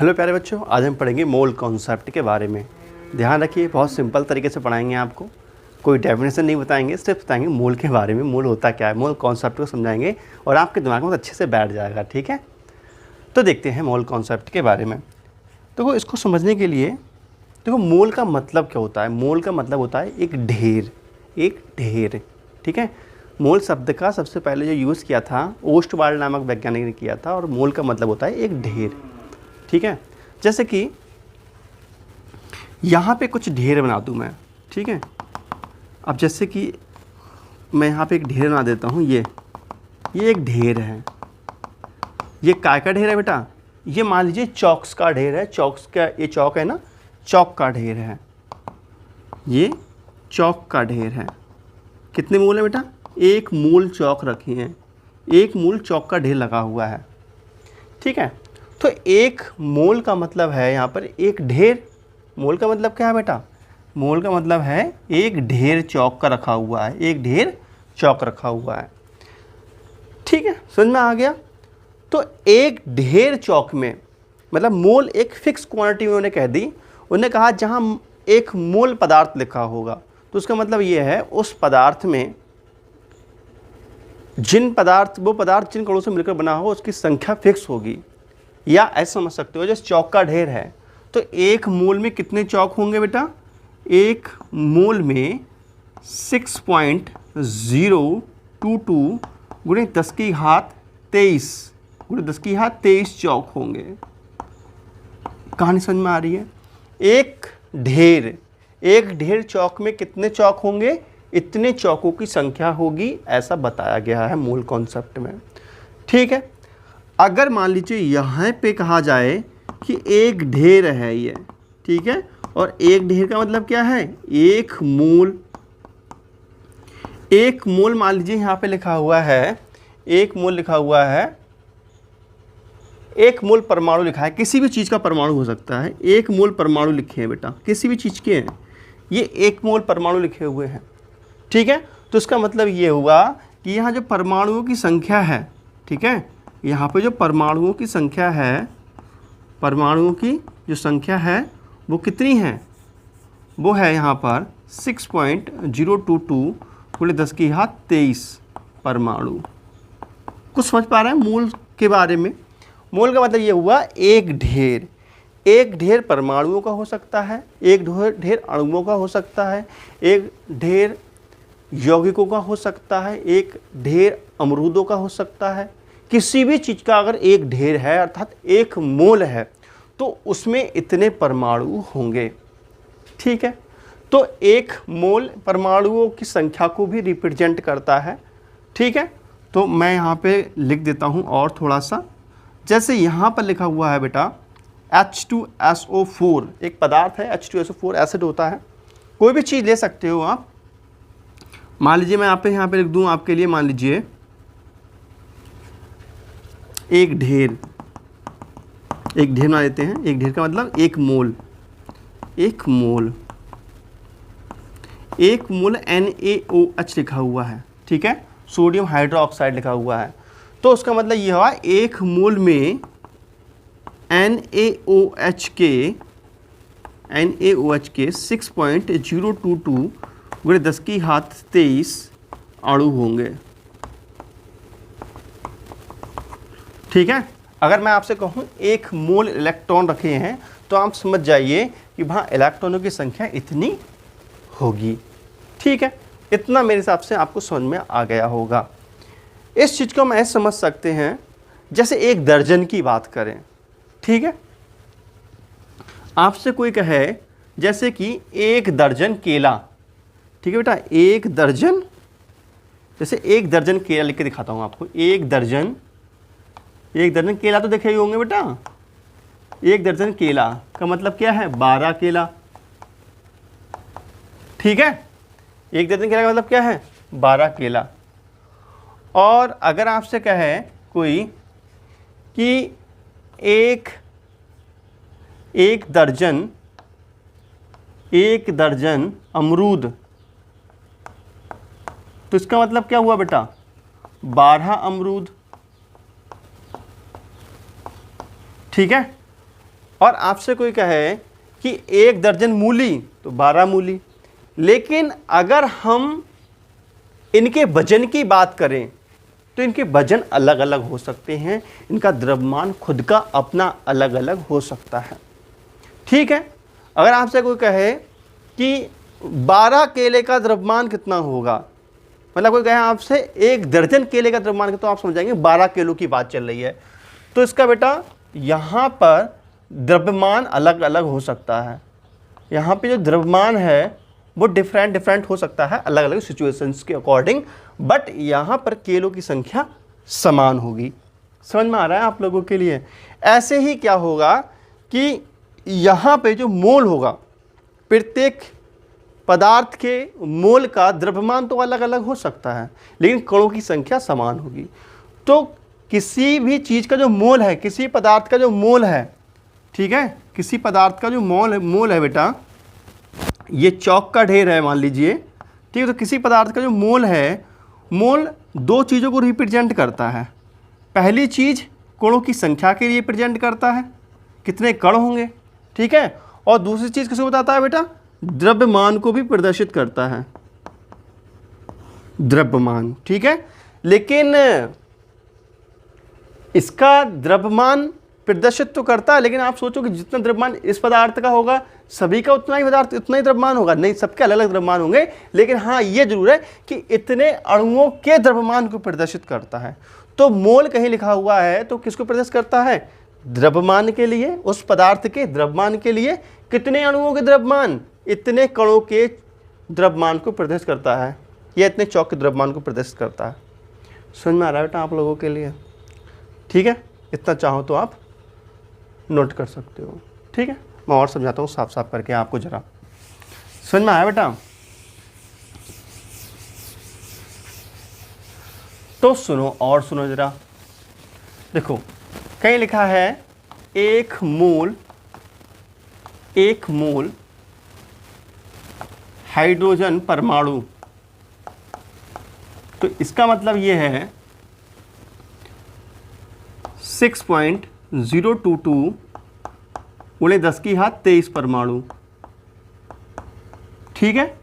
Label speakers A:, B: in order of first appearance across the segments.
A: Hello प्यारे बच्चों, आज हम पढ़ेंगे मोल कॉन्सेप्ट के बारे में। ध्यान रखिए, बहुत सिंपल तरीके से पढ़ाएंगे आपको। कोई डेफिनेशन नहीं बताएंगे, सिर्फ बताएंगे मोल के बारे में, मोल होता क्या है, मोल कॉन्सेप्ट को समझाएंगे और आपके दिमाग में अच्छे से बैठ जाएगा। ठीक है, तो देखते हैं मोल कॉन्सेप्ट के बारे में। देखो, इसको समझने के लिए देखो मोल का मतलब क्या होता है। मोल का मतलब होता है एक ढेर, एक ढेर। ठीक है, मोल शब्द का सबसे पहले जो यूज़ किया था ओस्टवाल्ड नामक वैज्ञानिक ने किया था, और मोल का मतलब होता है एक ढेर। ठीक है, जैसे कि यहाँ पे कुछ ढेर बना दूँ मैं। ठीक है, अब जैसे कि मैं यहाँ पे एक ढेर बना देता हूँ। ये एक ढेर है। ये काय का ढेर है बेटा? ये मान लीजिए चॉक्स का ढेर है। चॉक्स का, ये चौक है ना, चौक का ढेर है। ये चौक का ढेर है। कितने मूल है बेटा? एक मूल चौक रखी है, एक मूल चौक का ढेर लगा हुआ है। ठीक है, तो एक मोल का मतलब है यहाँ पर एक ढेर। मोल का मतलब क्या है बेटा? मोल का मतलब है एक ढेर चौक का रखा हुआ है, एक ढेर चौक रखा हुआ है। ठीक है, समझ में आ गया? तो एक ढेर चौक में मतलब मोल एक फिक्स क्वांटिटी में उन्होंने कह दी। उन्होंने कहा जहाँ एक मोल पदार्थ लिखा होगा, तो उसका मतलब ये है उस पदार्थ में वो पदार्थ जिन कणों से मिलकर बना हो उसकी संख्या फिक्स होगी। या ऐसे समझ सकते हो, जैसे चौक का ढेर है तो एक मोल में कितने चौक होंगे बेटा? एक मोल में 6.022 गुणे 10 की घात 23 चौक होंगे। कहानी समझ में आ रही है? एक ढेर चौक में कितने चौक होंगे? इतने चौकों की संख्या होगी, ऐसा बताया गया है मूल कॉन्सेप्ट में। ठीक है, अगर मान लीजिए यहाँ पे कहा जाए कि एक ढेर है ये, ठीक है, और एक ढेर का मतलब क्या है? एक मूल मान लीजिए यहाँ पे लिखा हुआ है, एक मूल लिखा हुआ है, एक मूल परमाणु लिखा है। किसी भी चीज़ का परमाणु हो सकता है। एक मूल परमाणु लिखे हैं बेटा, किसी भी चीज़ के हैं, ये एक मूल परमाणु लिखे हुए हैं। ठीक है, तो इसका मतलब ये हुआ कि यहाँ जो परमाणुओं की संख्या है, ठीक है, यहाँ पे जो परमाणुओं की संख्या है, परमाणुओं की जो संख्या है वो कितनी है? वो है यहाँ पर 6.022 गुणे 10 की घात 23 परमाणु। कुछ समझ पा रहे हैं मूल के बारे में? मूल का मतलब ये हुआ एक ढेर परमाणुओं का हो सकता है, एक ढेर अणुओं का हो सकता है, एक ढेर यौगिकों का हो सकता है, एक ढेर अमरूदों का हो सकता है। किसी भी चीज़ का अगर एक ढेर है अर्थात एक मोल है तो उसमें इतने परमाणु होंगे। ठीक है, तो एक मोल परमाणुओं की संख्या को भी रिप्रेजेंट करता है। ठीक है, तो मैं यहाँ पे लिख देता हूँ और थोड़ा सा। जैसे यहाँ पर लिखा हुआ है बेटा H2SO4 एक पदार्थ है। H2SO4 एसिड होता है। कोई भी चीज़ ले सकते हो आप। मान लीजिए मैं यहाँ पे लिख दूँ आपके लिए, मान लीजिए एक ढेर बना देते हैं। एक ढेर का मतलब एक मोल NaOH लिखा हुआ है। ठीक है, सोडियम हाइड्रोक्साइड लिखा हुआ है। तो उसका मतलब ये हुआ एक मोल में NaOH के 6.022 गुणे 10 की घात 23 अणु होंगे। ठीक है, अगर मैं आपसे कहूँ एक मोल इलेक्ट्रॉन रखे हैं तो आप समझ जाइए कि वहाँ इलेक्ट्रॉनों की संख्या इतनी होगी। ठीक है, इतना मेरे हिसाब से आपको समझ में आ गया होगा। इस चीज़ को हम ऐसे समझ सकते हैं जैसे एक दर्जन की बात करें। ठीक है, आपसे कोई कहे जैसे कि एक दर्जन केला। ठीक है बेटा, एक दर्जन, जैसे एक दर्जन केला लिख के दिखाता हूँ आपको। एक दर्जन केला तो देखे ही होंगे बेटा। एक दर्जन केला का मतलब क्या है? 12 केला। ठीक है, एक दर्जन केला का मतलब क्या है? 12 केला। और अगर आपसे कहे कोई कि एक दर्जन अमरूद, तो इसका मतलब क्या हुआ बेटा? 12 अमरूद। ठीक है, और आपसे कोई कहे कि 1 दर्जन मूली तो 12 मूली, लेकिन अगर हम इनके वजन की बात करें तो इनके वजन अलग अलग हो सकते हैं, इनका द्रव्यमान खुद का अपना अलग अलग हो सकता है। ठीक है, अगर आपसे कोई कहे कि 12 केले का द्रव्यमान कितना होगा, मतलब कोई कहे आपसे 1 दर्जन केले का द्रव्यमान, तो आप समझाएंगे 12 किलो की बात चल रही है। तो इसका बेटा यहाँ पर द्रव्यमान अलग अलग हो सकता है, यहाँ पे जो द्रव्यमान है वो डिफरेंट हो सकता है अलग अलग सिचुएशंस के अकॉर्डिंग, बट यहाँ पर केलों की संख्या समान होगी। समझ में आ रहा है आप लोगों के लिए? ऐसे ही क्या होगा कि यहाँ पे जो मोल होगा, प्रत्येक पदार्थ के मोल का द्रव्यमान तो अलग अलग हो सकता है, लेकिन कणों की संख्या समान होगी। तो किसी भी चीज़ का जो मोल है, किसी पदार्थ का जो मोल है, ठीक है, किसी पदार्थ का जो मोल है बेटा, ये चौक का ढेर है मान लीजिए, ठीक है। तो किसी पदार्थ का जो मोल है, मोल 2 चीज़ों को रिप्रेजेंट करता है। पहली चीज़ कणों की संख्या के लिए रिप्रेजेंट करता है, कितने कण होंगे, ठीक है। और दूसरी चीज़ किसको बताता है बेटा? द्रव्यमान को भी प्रदर्शित करता है, द्रव्यमान, ठीक है। लेकिन इसका द्रव्यमान प्रदर्शित तो करता है, लेकिन आप सोचो कि जितना द्रव्यमान इस पदार्थ का होगा, सभी का उतना ही द्रव्यमान होगा? नहीं, सबके अलग अलग द्रव्यमान होंगे, लेकिन हाँ ये जरूर है कि इतने अणुओं के द्रव्यमान को प्रदर्शित करता है। तो मोल कहीं लिखा हुआ है तो किसको प्रदर्शित करता है? द्रव्यमान के लिए, उस पदार्थ के द्रव्यमान के लिए। कितने अणुओं के द्रव्यमान? इतने कणों के द्रव्यमान को प्रदर्शित करता है, या इतने चौक के द्रव्यमान को प्रदर्शित करता है। समझ में आ रहा है बेटा आप लोगों के लिए? ठीक है, इतना चाहो तो आप नोट कर सकते हो, ठीक है। मैं और समझाता हूँ साफ साफ करके आपको, जरा समझ में आया बेटा? तो सुनो और सुनो जरा, देखो कहीं लिखा है 1 मोल हाइड्रोजन परमाणु। तो इसका मतलब ये है 6.022 × 10⁻23 परमाणु, ठीक है।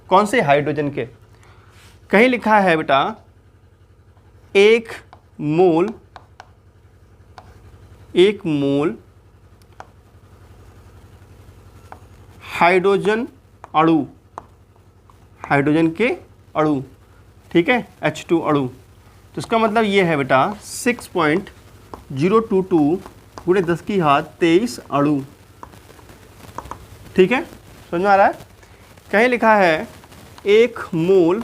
A: कौन से? हाइड्रोजन के। कहीं लिखा है बेटा 1 मोल हाइड्रोजन अणु, हाइड्रोजन के अणु, ठीक है, H2 अणु। तो इसका मतलब ये है बेटा 6.022 × 10⁻23 अणु, ठीक है। समझ में आ रहा है? कहीं लिखा है 1 मोल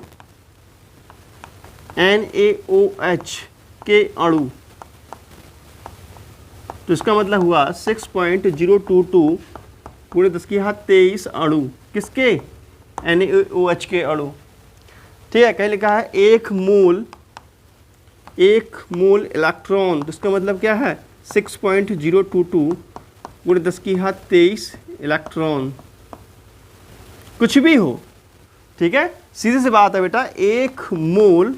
A: NaOH के अणु। तो इसका मतलब हुआ 6.022 × 10⁻23 अणु, किसके? NaOH के अणु, ठीक है। कहीं लिखा है 1 मोल इलेक्ट्रॉन। तो इसका मतलब क्या है? 6.022 × 10⁻23 इलेक्ट्रॉन, कुछ भी हो, ठीक है। सीधी सी बात है बेटा, 1 मोल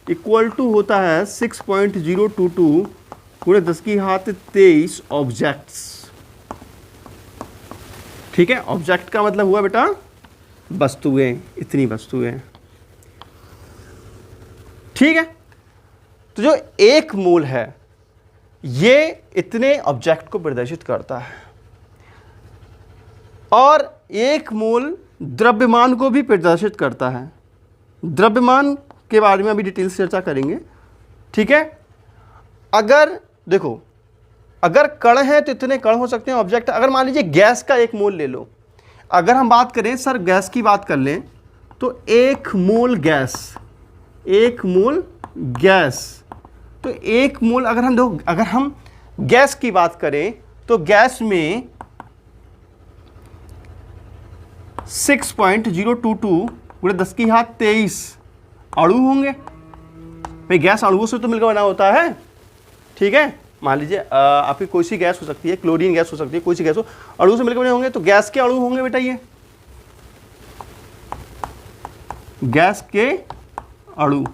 A: इक्वल टू होता है 6.022 × 10⁻23 ऑब्जेक्ट्स, ठीक है। ऑब्जेक्ट का मतलब हुआ बेटा वस्तुएं, इतनी वस्तुएं, ठीक है। तो जो 1 मोल है ये इतने ऑब्जेक्ट को प्रदर्शित करता है, और 1 मोल द्रव्यमान को भी प्रदर्शित करता है। द्रव्यमान के बारे में अभी डिटेल से चर्चा करेंगे, ठीक है। अगर देखो, अगर कण है तो इतने कण हो सकते हैं ऑब्जेक्ट। अगर मान लीजिए गैस का 1 मोल ले लो, अगर हम बात करें सर गैस की बात कर लें, तो 1 मोल गैस, 1 मोल गैस, तो 1 मोल अगर हम गैस की बात करें तो गैस में 6.022 × 10⁻23 अणु होंगे। भाई गैस अणुओं से तो मिलकर बना होता है, ठीक है। मान लीजिए आपकी कोई सी गैस हो सकती है, क्लोरीन गैस हो सकती है, कोई सी गैस हो, अणु से मिलकर बने होंगे, तो गैस के अणु होंगे बेटा, ये गैस के अणु,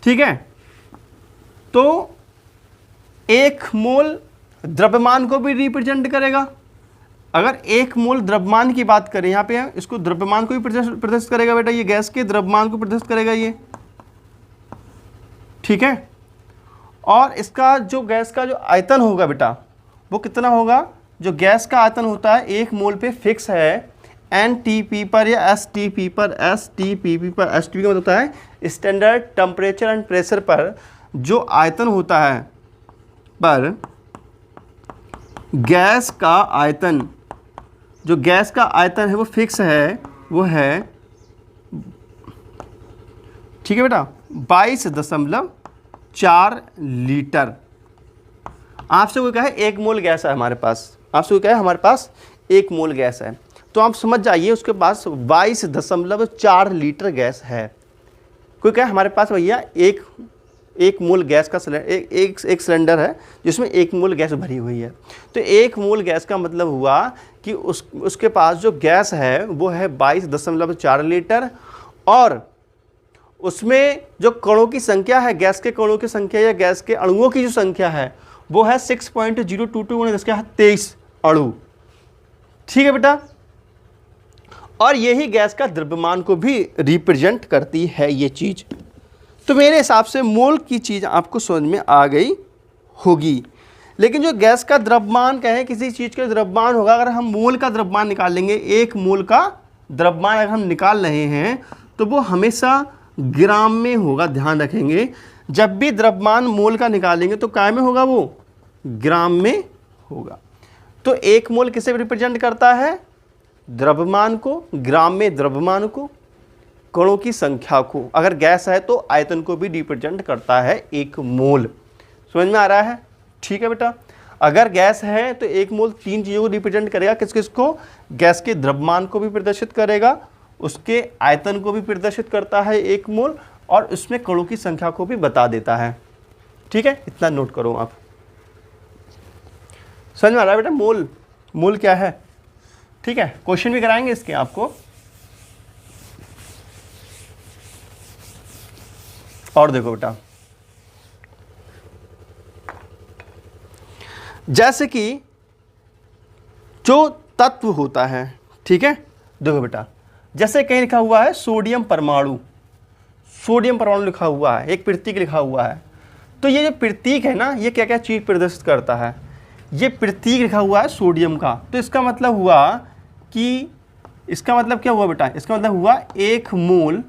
A: ठीक है। तो 1 मोल द्रव्यमान को भी रिप्रेजेंट करेगा। अगर 1 मोल द्रव्यमान की बात करें, यहाँ पे इसको द्रव्यमान को भी प्रदर्शित करेगा बेटा, ये गैस के द्रव्यमान को प्रदर्शित करेगा ये, ठीक है। और इसका जो गैस का जो आयतन होगा बेटा वो कितना होगा, जो गैस का आयतन होता है 1 मोल पे फिक्स है NTP पर या STP पर, STPP पर, STP का मतलब होता है स्टैंडर्ड टेम्परेचर एंड प्रेशर पर जो आयतन होता है, पर गैस का आयतन, जो गैस का आयतन है वो फिक्स है, वो है, ठीक है बेटा, 22.4 लीटर। आपसे कोई कहे 1 मोल गैस है हमारे पास, आपसे कोई कहे हमारे पास 1 मोल गैस है, तो आप समझ जाइए उसके पास 22.4 लीटर गैस है। कोई कहे हमारे पास भैया एक मोल गैस का सिलेंडर, एक सिलेंडर है जिसमें 1 मोल गैस भरी हुई है, तो 1 मोल गैस का मतलब हुआ कि उसके पास जो गैस है वो है 22.4 लीटर, और उसमें जो कणों की संख्या है, गैस के कणों की संख्या या गैस के अणुओं की जो संख्या है वो है 6.022 × 10⁻23 अणु, ठीक है बेटा। और यही गैस का द्रव्यमान को भी रिप्रेजेंट करती है ये चीज़। तो मेरे हिसाब से मोल की चीज़ आपको समझ में आ गई होगी। लेकिन जो गैस का द्रव्यमान कहें, किसी चीज़ का द्रव्यमान होगा, अगर हम मोल का द्रव्यमान निकाल लेंगे, 1 मोल का द्रव्यमान अगर हम निकाल रहे हैं तो वो हमेशा ग्राम में होगा, ध्यान रखेंगे। जब भी द्रव्यमान मोल का निकालेंगे तो काय में होगा, वो ग्राम में होगा। तो 1 मोल किसे रिप्रेजेंट करता है, द्रव्यमान को, ग्राम में द्रव्यमान को, कणों की संख्या को। अगर गैस है तो आयतन को भी रिप्रेजेंट करता है 1 मोल। समझ में आ रहा है, ठीक है बेटा। अगर गैस है तो 1 मोल 3 चीज़ों को रिप्रेजेंट करेगा, किस किस को, गैस के द्रव्यमान को भी प्रदर्शित करेगा, उसके आयतन को भी प्रदर्शित करता है 1 मोल, और उसमें कणों की संख्या को भी बता देता है, ठीक है। इतना नोट करो आप। समझ में आ रहा है बेटा मोल क्या है, ठीक है। क्वेश्चन भी कराएंगे इसके आपको। और देखो बेटा, जैसे कि जो तत्व होता है, ठीक है, देखो बेटा, जैसे कहीं लिखा हुआ है सोडियम परमाणु, सोडियम परमाणु लिखा हुआ है, एक प्रतीक लिखा हुआ है, तो ये जो प्रतीक है ना, ये क्या क्या चीज प्रदर्शित करता है। ये प्रतीक लिखा हुआ है सोडियम का, तो इसका मतलब हुआ कि, इसका मतलब क्या हुआ बेटा, इसका मतलब हुआ 1 मोल,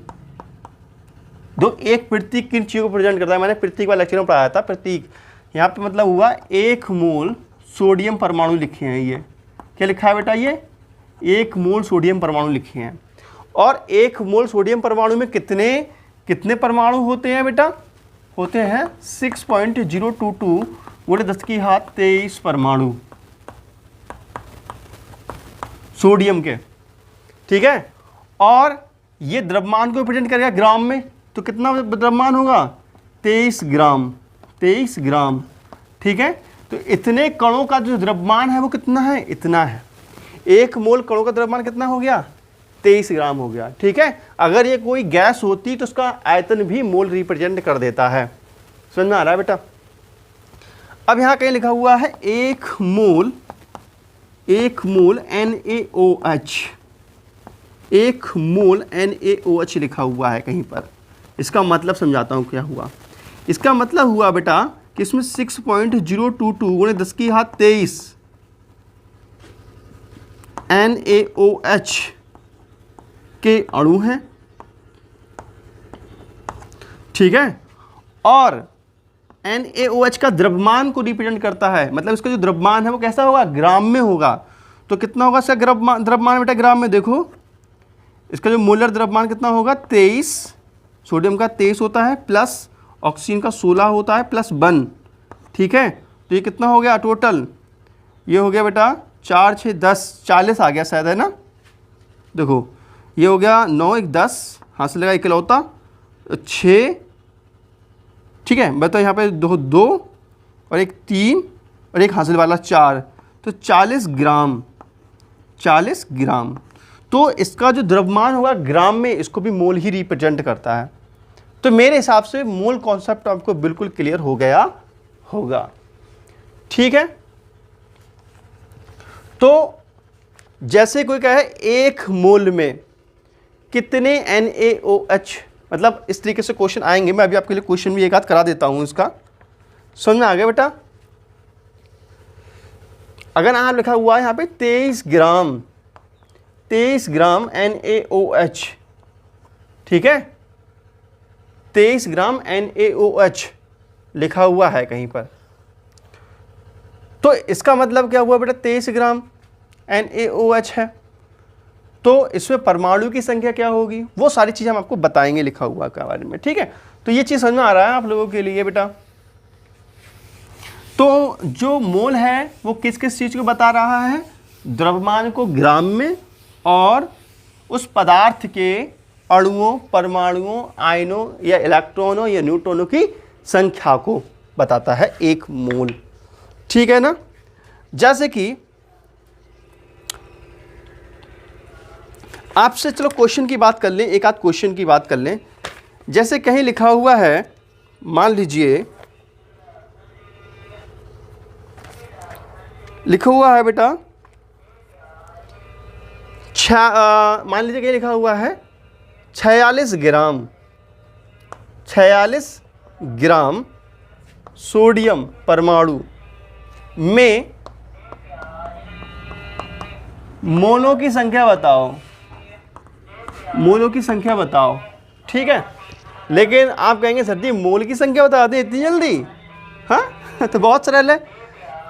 A: दो एक प्रतीक किन चीज़ों को प्रेजेंट करता है, मैंने प्रतीक वाला लेक्चर में पढ़ाया था प्रतीक। यहाँ पे मतलब हुआ 1 मोल सोडियम परमाणु लिखे हैं, ये क्या लिखा है बेटा, ये 1 मोल सोडियम परमाणु लिखे हैं। और 1 मोल सोडियम परमाणु में कितने परमाणु होते हैं बेटा, होते हैं 6.022 × 10⁻23 परमाणु सोडियम के, ठीक है। और ये द्रव्यमान को प्रेजेंट करेगा ग्राम में, तो कितना द्रव्यमान होगा, 23 ग्राम, ठीक है। तो इतने कणों का जो द्रव्यमान है वो कितना है, इतना है। 1 मोल कणों का द्रव्यमान कितना हो गया, 23 ग्राम हो गया, ठीक है। अगर ये कोई गैस होती तो उसका आयतन भी मोल रिप्रेजेंट कर देता है। समझ में आ रहा है बेटा। अब यहाँ कहीं लिखा हुआ है 1 मोल NaOH, 1 मोल NaOH लिखा हुआ है कहीं पर। इसका मतलब समझाता हूँ क्या हुआ। इसका मतलब हुआ बेटा कि इसमें 6.022 × 10⁻23 NaOH के अणु हैं, ठीक है। और NaOH का द्रव्यमान को रिप्रेजेंट करता है, मतलब इसका जो द्रव्यमान है वो कैसा होगा, ग्राम में होगा। तो कितना होगा इसका द्रव्यमान बेटा, ग्राम में देखो, इसका जो मोलर द्रव्यमान कितना होगा, 23, सोडियम का 23 होता है, प्लस ऑक्सीजन का 16 होता है, प्लस 1, ठीक है। तो ये कितना हो गया टोटल, ये हो गया बेटा 4, 6, 10, 40 आ गया शायद, है ना। देखो ये हो गया 9, 1, 10, हाथ से लगा इकलौता 6, ठीक है। बताओ यहाँ पे 2 और 1 3 और 1 हासिल वाला 4, तो 40 ग्राम। तो इसका जो द्रव्यमान होगा ग्राम में, इसको भी मोल ही रिप्रेजेंट करता है। तो मेरे हिसाब से मोल कॉन्सेप्ट आपको बिल्कुल क्लियर हो गया होगा, ठीक है। तो जैसे कोई कहे एक मोल में कितने NaOH, मतलब इस तरीके से क्वेश्चन आएंगे। मैं अभी आपके लिए क्वेश्चन भी एक आध करा देता हूं इसका, समझ में आ गया बेटा। अगर यहाँ लिखा हुआ है यहाँ पे 23 ग्राम NaOH, ठीक है, 23 ग्राम NaOH लिखा हुआ है कहीं पर, तो इसका मतलब क्या हुआ बेटा, 23 ग्राम NaOH है, तो इसमें परमाणु की संख्या क्या होगी, वो सारी चीज़ हम आपको बताएंगे लिखा हुआ के बारे में, ठीक है। तो ये चीज़ समझ में आ रहा है आप लोगों के लिए बेटा। तो जो मोल है वो किस किस चीज़ को बता रहा है, द्रव्यमान को ग्राम में, और उस पदार्थ के अणुओं, परमाणुओं, आयनों या इलेक्ट्रॉनों या न्यूट्रॉनों की संख्या को बताता है एक मोल, ठीक है ना। जैसे कि आपसे चलो क्वेश्चन की बात कर लें, एक आध क्वेश्चन की बात कर लें। जैसे कहीं लिखा हुआ है, मान लीजिए लिखा हुआ है बेटा मान लीजिए कहीं लिखा हुआ है 46 ग्राम सोडियम परमाणु में मोलों की संख्या बताओ, मोलों की संख्या बताओ, ठीक है। लेकिन आप कहेंगे सर जी मोल की संख्या बता दें इतनी जल्दी, हाँ तो बहुत सरल है।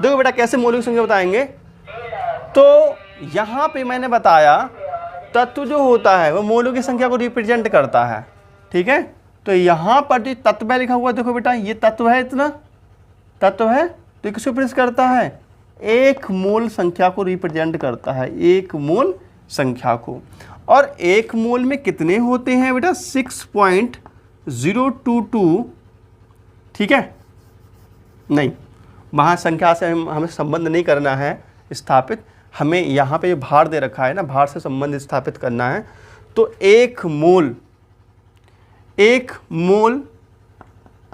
A: देखो बेटा कैसे मोलों की संख्या बताएंगे, तो यहाँ पे मैंने बताया तत्व जो होता है वो मोलों की संख्या को रिप्रेजेंट करता है, ठीक है। तो यहाँ पर जो तत्व लिखा हुआ देखो बेटा, ये तत्व है, इतना तत्व है, तो किसको रिप्रेजेंट करता है, एक मोल संख्या को रिप्रेजेंट करता है, एक मोल संख्या को। और एक मोल में कितने होते हैं बेटा, 6.022, ठीक है। नहीं, वहाँ संख्या से हमें संबंध नहीं करना है स्थापित, हमें यहाँ पे भार दे रखा है ना, भार से संबंध स्थापित करना है। तो एक मोल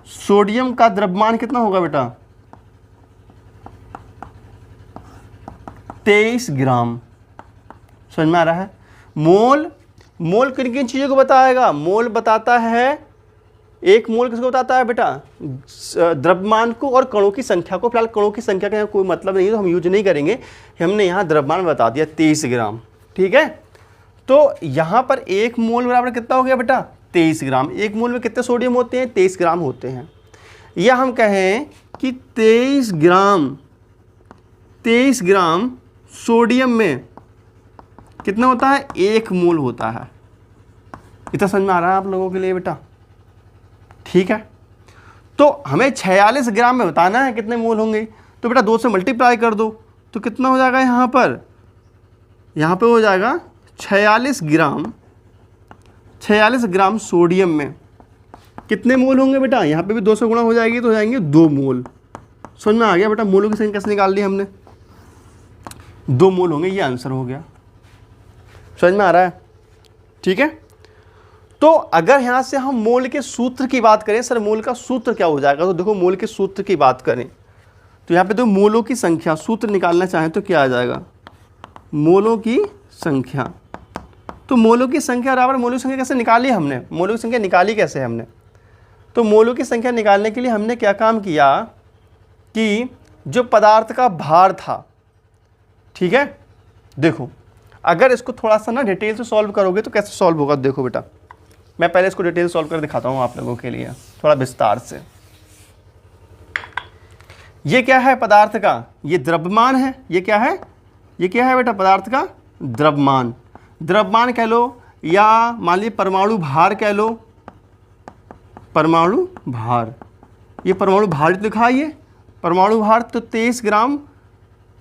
A: सोडियम का द्रव्यमान कितना होगा बेटा, 23 ग्राम। समझ में आ रहा है। मोल किन किन चीज़ों को बताएगा, मोल बताता है, एक मोल किसको बताता है बेटा, द्रव्यमान को और कणों की संख्या को। फिलहाल कणों की संख्या का यहाँ कोई मतलब नहीं है तो हम यूज नहीं करेंगे, हमने यहाँ द्रव्यमान बता दिया 23 ग्राम, ठीक है। तो यहाँ पर एक मोल बराबर कितना हो गया बेटा, 23 ग्राम। एक मोल में कितने सोडियम होते हैं, 23 ग्राम होते हैं। या हम कहें कि 23 ग्राम सोडियम में कितना होता है, एक मोल होता है। इतना समझ में आ रहा है आप लोगों के लिए बेटा, ठीक है। तो हमें 46 ग्राम में बताना है कितने मोल होंगे, तो बेटा 2 से मल्टीप्लाई कर दो तो कितना हो जाएगा, यहाँ पे हो जाएगा 46 ग्राम सोडियम में कितने मोल होंगे बेटा, यहाँ पे भी 2 से गुणा हो जाएगी तो हो जाएंगे 2 मोल। समझ में आ गया बेटा, मोलों की संख्या कैसे निकाल ली हमने, 2 मोल होंगे, ये आंसर हो गया। समझ में आ रहा है, ठीक है। तो अगर यहाँ से हम मोल के सूत्र की बात करें, सर मोल का सूत्र क्या हो जाएगा, तो देखो मोल के सूत्र की बात करें तो यहाँ पे तो मोलों की संख्या सूत्र निकालना चाहें तो क्या आ जाएगा, मोलों की संख्या। तो मोलों की संख्या बराबर, मोलों की संख्या कैसे निकाली हमने, मोलों की संख्या निकाली कैसे हमने, तो मोलों की संख्या निकालने के लिए हमने क्या काम किया कि जो पदार्थ का भार था, ठीक है। देखो अगर इसको थोड़ा सा ना डिटेल से सॉल्व करोगे तो कैसे सॉल्व होगा, देखो बेटा मैं पहले इसको डिटेल सॉल्व कर दिखाता हूँ आप लोगों के लिए थोड़ा विस्तार से। ये क्या है पदार्थ का, ये द्रव्यमान है, ये क्या है बेटा, पदार्थ का द्रव्यमान। द्रव्यमान कह लो या मान लीजिए परमाणु भार कह लो, परमाणु भार, ये परमाणु भार लिखा है, ये परमाणु भार तो 23 ग्राम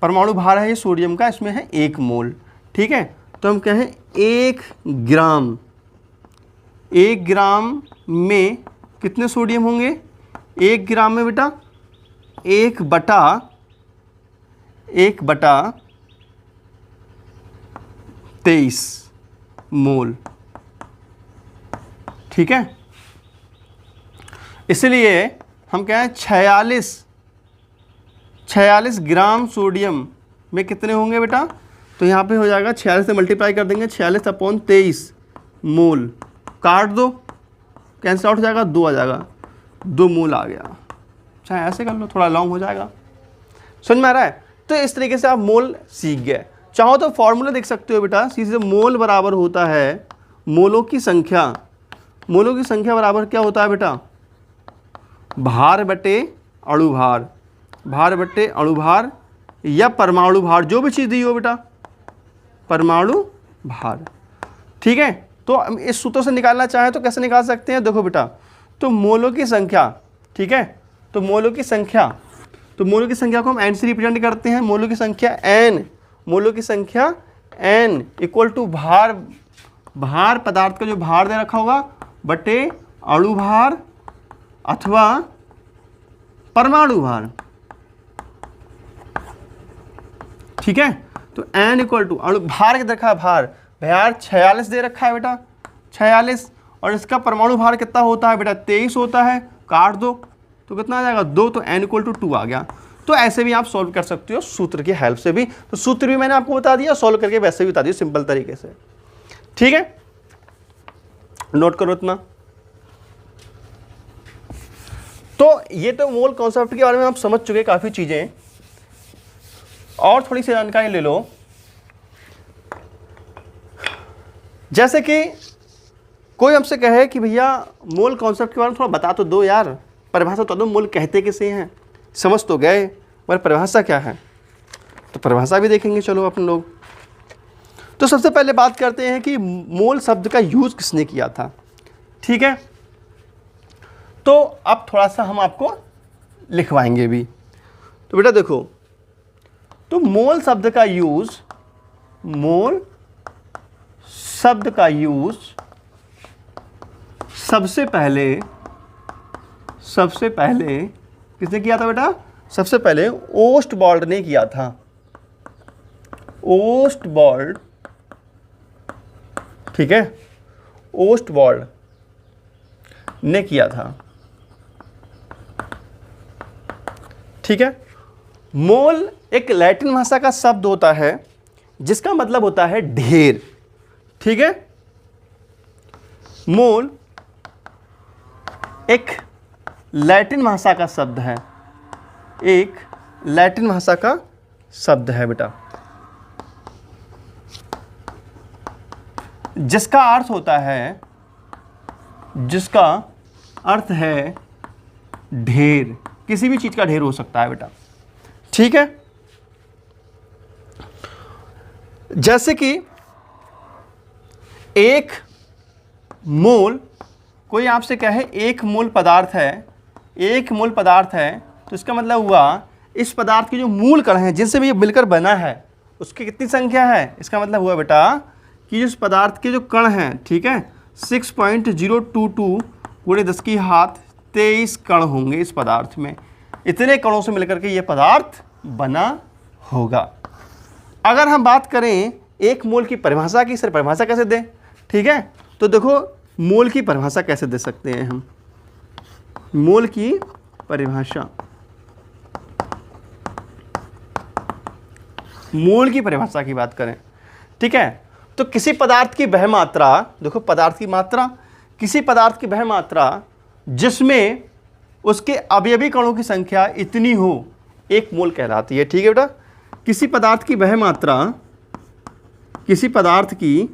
A: परमाणु भार है ये सोडियम का, इसमें है 1 मोल, ठीक है। तो हम कहें 1 ग्राम में कितने सोडियम होंगे, 1 ग्राम में बेटा 1 बटा 23 मोल, ठीक है। इसलिए हम कहें 46 ग्राम सोडियम में कितने होंगे बेटा? तो यहाँ पे हो जाएगा 46 से मल्टीप्लाई कर देंगे, 46/23 मोल, काट दो, कैंसिल आउट हो जाएगा, 2 आ जाएगा, 2 मोल आ गया। चाहे ऐसे कर लो, थोड़ा लॉन्ग हो जाएगा। समझ में आ रहा है? तो इस तरीके से आप मोल सीख गए। चाहो तो फॉर्मूला देख सकते हो बेटा, सीधे मोल बराबर होता है मोलों की संख्या। मोलों की संख्या बराबर क्या होता है बेटा? भार बटे अणुभार, भार बटे अणुभार या परमाणु भार, जो भी चीज़ दी हो बेटा, परमाणु भार। ठीक है, तो इस सूत्र से निकालना चाहें तो कैसे निकाल सकते हैं? देखो बेटा, तो मोलों की संख्या, ठीक है, तो मोलों की संख्या, तो मोलों की संख्या को हम n से रिप्रेजेंट करते हैं। मोलों की संख्या n, मोलों की संख्या n इक्वल टू भार, भार पदार्थ का जो भार दे रखा होगा बटे अणु भार अथवा परमाणु भार। ठीक है, तो n इक्वल टू अणु भार के रखा है, भार 46 दे रखा है बेटा, 46, और इसका परमाणु भार कितना होता है बेटा? 23 होता है, काट दो तो कितना आ जाएगा? 2, तो n इक्वल टू 2 आ गया। तो ऐसे भी आप सॉल्व कर सकते हो सूत्र की हेल्प से भी। तो सूत्र भी मैंने आपको बता दिया, सॉल्व करके वैसे भी बता दिया सिंपल तरीके से। ठीक है, नोट करो इतना। तो ये तो मोल कॉन्सेप्ट के बारे में आप समझ चुके काफ़ी चीज़ें, और थोड़ी सी जानकारी ले लो। जैसे कि कोई हमसे कहे कि भैया मोल कॉन्सेप्ट के बारे में थोड़ा बता तो दो यार, परिभाषा तो दो, मोल कहते किसे हैं? समझ तो गए, पर परिभाषा क्या है? तो परिभाषा भी देखेंगे चलो अपन लोग। तो सबसे पहले बात करते हैं कि मोल शब्द का यूज किसने किया था। ठीक है, तो अब थोड़ा सा हम आपको लिखवाएंगे भी। तो बेटा देखो, तो मोल शब्द का यूज, मोल शब्द का यूज सबसे पहले किसने किया था बेटा? सबसे पहले ओस्टवाल्ड ने किया था। ओस्टवाल्ड, ठीक है, ओस्टवाल्ड ने किया था। ठीक है, मोल एक लैटिन भाषा का शब्द होता है जिसका मतलब होता है ढेर। ठीक है, मोल एक लैटिन भाषा का शब्द है, एक लैटिन भाषा का शब्द है बेटा, जिसका अर्थ होता है, जिसका अर्थ है ढेर, किसी भी चीज का ढेर हो सकता है बेटा। ठीक है, जैसे कि एक मोल, कोई आपसे कहे एक मोल पदार्थ है, एक मोल पदार्थ है, तो इसका मतलब हुआ इस पदार्थ के जो मूल कण हैं जिनसे भी ये मिलकर बना है उसकी कितनी संख्या है? इसका मतलब हुआ बेटा कि इस पदार्थ के जो कण हैं, ठीक है, 6.022 × 10⁻23 कण होंगे इस पदार्थ में। इतने कणों से मिलकर के ये पदार्थ बना होगा। अगर हम बात करें एक मोल की परिभाषा की, सर परिभाषा कैसे दें? ठीक है, तो देखो मोल की परिभाषा कैसे दे सकते हैं हम। मोल की परिभाषा, मोल की परिभाषा की बात करें, ठीक है, तो किसी पदार्थ की वह मात्रा, देखो पदार्थ की मात्रा, किसी पदार्थ की वह मात्रा जिसमें उसके अवयवी कणों की संख्या इतनी हो, एक मोल कहलाती है। ठीक है बेटा, किसी पदार्थ की वह मात्रा, किसी पदार्थ की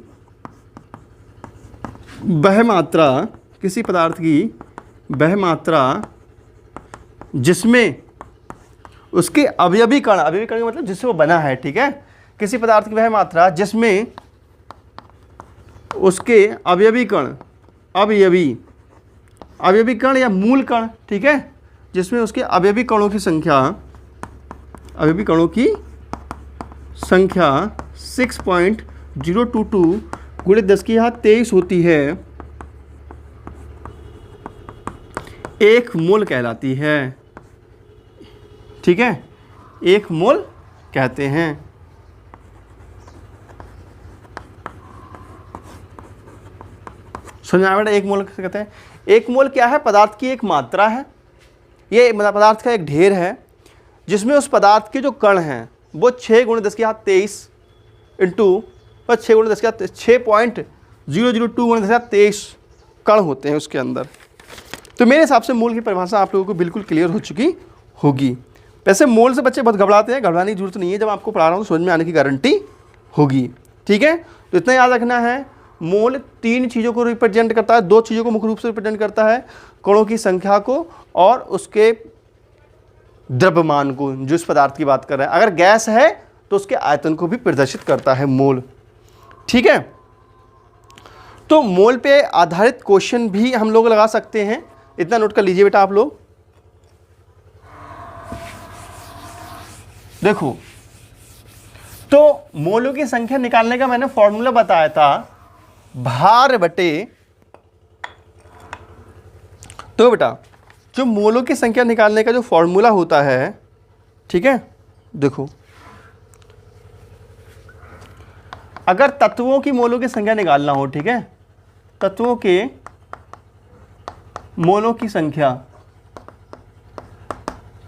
A: वह मात्रा, किसी पदार्थ की वह मात्रा जिसमें उसके अवयवी कण, अवयवी कण का मतलब जिससे वो बना है। ठीक है, किसी पदार्थ की वह मात्रा जिसमें उसके अवयवी कण, अवयवी कण या मूल कण, ठीक है, जिसमें उसके अवयवी कणों की संख्या, अवयवी कणों की संख्या 6.022 × 10⁻23 होती है, एक मोल कहलाती है। ठीक है, एक मोल कहते हैं। समझ आया बेटा, एक मोल कैसे कहते हैं? एक मोल क्या है? पदार्थ की एक मात्रा है, ये पदार्थ का एक ढेर है जिसमें उस पदार्थ के जो कण हैं वो 6 × 10⁻23 इंटू 6 × 10⁻23 6.002 × 10⁻23 कण होते हैं उसके अंदर। तो मेरे हिसाब से मोल की परिभाषा आप लोगों को बिल्कुल क्लियर हो चुकी होगी। वैसे मोल से बच्चे बहुत घबराते हैं, घबराने की जरूरत नहीं है, जब आपको पढ़ा रहा हूँ समझ में आने की गारंटी होगी। ठीक है, तो इतना याद रखना है, मोल 3 चीज़ों को रिप्रेजेंट करता है, 2 चीज़ों को मुख्य रूप से रिप्रेजेंट करता है, कणों की संख्या को और उसके द्रव्यमान को, जो इस पदार्थ की बात कर रहे हैं। अगर गैस है तो उसके आयतन को भी प्रदर्शित करता है मोल। ठीक है, तो मोल पे आधारित क्वेश्चन भी हम लोग लगा सकते हैं, इतना नोट कर लीजिए बेटा आप लोग। देखो, तो मोलों की संख्या निकालने का मैंने फॉर्मूला बताया था, भार बटे, तो बेटा जो मोलों की संख्या निकालने का जो फॉर्मूला होता है, ठीक है, देखो अगर तत्वों की मोलों की संख्या निकालना हो, ठीक है, तत्वों के मोलों की संख्या,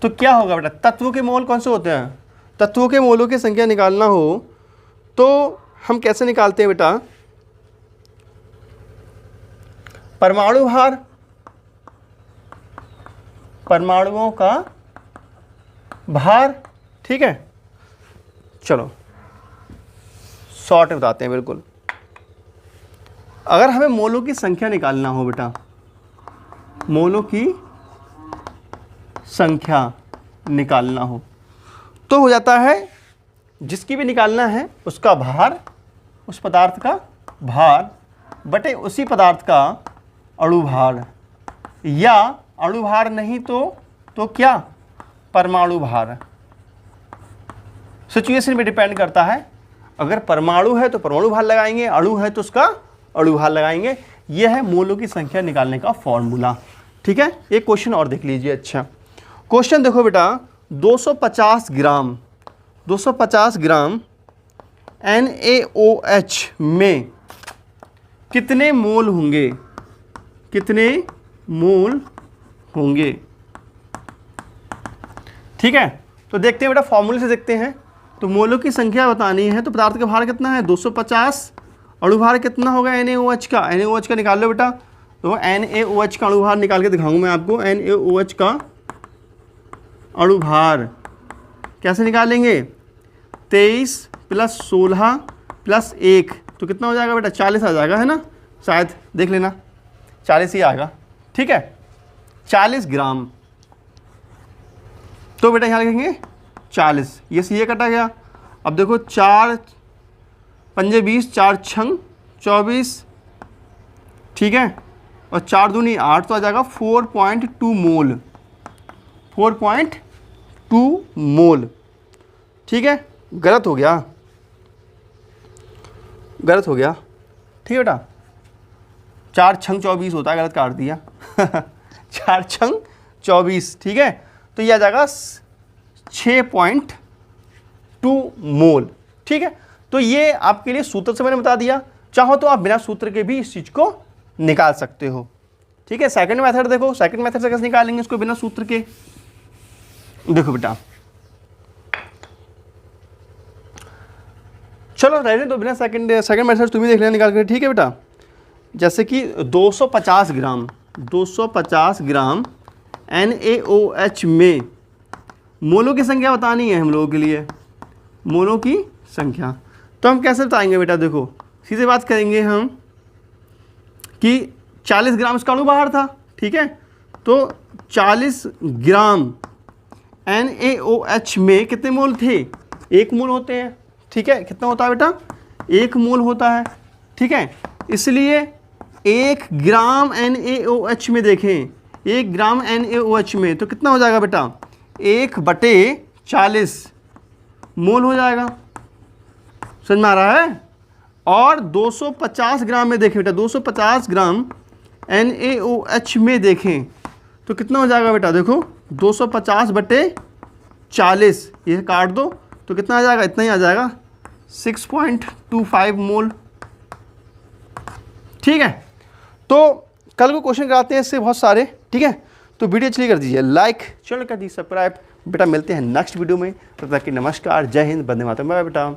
A: तो क्या होगा बेटा, तत्वों के मोल कौन से होते हैं, तत्वों के मोलों की संख्या निकालना हो तो हम कैसे निकालते हैं बेटा, परमाणु भार, परमाणुओं का भार। ठीक है, चलो शॉर्ट में बताते हैं बिल्कुल। अगर हमें मोलों की संख्या निकालना हो बेटा, मोलों की संख्या निकालना हो तो हो जाता है, जिसकी भी निकालना है उसका भार, उस पदार्थ का भार बटे उसी पदार्थ का अणुभार, या अणुभार नहीं तो क्या, परमाणु भार। सिचुएशन पे डिपेंड करता है, अगर परमाणु है तो परमाणु भार लगाएंगे, अणु है तो उसका अणु भार लगाएंगे। यह है मोलों की संख्या निकालने का फॉर्मूला। ठीक है, एक क्वेश्चन और देख लीजिए। अच्छा क्वेश्चन देखो बेटा, 250 ग्राम NaOH में कितने मोल होंगे, कितने मोल होंगे। ठीक है, तो देखते हैं बेटा, फॉर्मूले से देखते हैं। तो मोलों की संख्या बतानी है तो पदार्थ का भार कितना है 250, अणुभार कितना होगा NaOH का, NaOH का निकाल लो बेटा। तो NaOH का अणुभार निकाल के दिखाऊंगा मैं आपको। NaOH का अणुभार कैसे निकालेंगे, 23 + 16 + 1 तो कितना हो जाएगा बेटा, 40 आ जाएगा, है ना, शायद देख लेना 40 ही आएगा। ठीक है, 40 ग्राम। तो बेटा यहाँ लिखेंगे 40, ये से ये कटा गया। अब देखो 4 पंजे 20, 4 छंग 24, ठीक है, और 4 दूनी 8 तो आ जाएगा 4.2 मोल, 4.2 मोल। ठीक है, गलत हो गया, गलत हो गया। ठीक है बेटा, 4 छंग 24 होता है, गलत काट दिया 4 छंग 24। ठीक है, तो यह आ जाएगा 6.2 मोल। ठीक है, तो ये आपके लिए सूत्र से मैंने बता दिया, चाहो तो आप बिना सूत्र के भी इस चीज़ को निकाल सकते हो। ठीक है, सेकंड मेथड देखो, सेकंड मेथड से कैसे निकालेंगे इसको बिना सूत्र के। देखो बेटा, चलो रहने दो, बिना सेकंड मेथड तुम ही देख लेना निकाल कर। ठीक है बेटा, जैसे कि 250 ग्राम NaOH में मोलों की संख्या बतानी है हम लोगों के लिए, मोलों की संख्या। तो हम कैसे बताएंगे बेटा, देखो सीधे बात करेंगे हम कि 40 ग्राम इसका अणुभार था। ठीक है, तो 40 ग्राम NaOH में कितने मोल थे, 1 मोल होते हैं। ठीक है, कितना होता है बेटा, 1 मोल होता है। ठीक है, इसलिए 1 ग्राम NaOH में देखें, 1 ग्राम NaOH में तो कितना हो जाएगा बेटा, 1/40 मोल हो जाएगा। समझ में आ रहा है। और 250 ग्राम में देखें बेटा, 250 ग्राम NaOH में देखें तो कितना हो जाएगा बेटा, देखो 250/40, ये काट दो तो कितना आ जाएगा, इतना ही आ जाएगा, 6.25 मोल। ठीक है, तो कल को क्वेश्चन कराते हैं इससे बहुत सारे। ठीक है, तो वीडियो अच्छी कर दीजिए लाइक, चैनल कर दीजिए सब्सक्राइब, बेटा मिलते हैं नेक्स्ट वीडियो में, तब तक कि नमस्कार, जय हिंद, वंदे मातरम, बाय बेटा।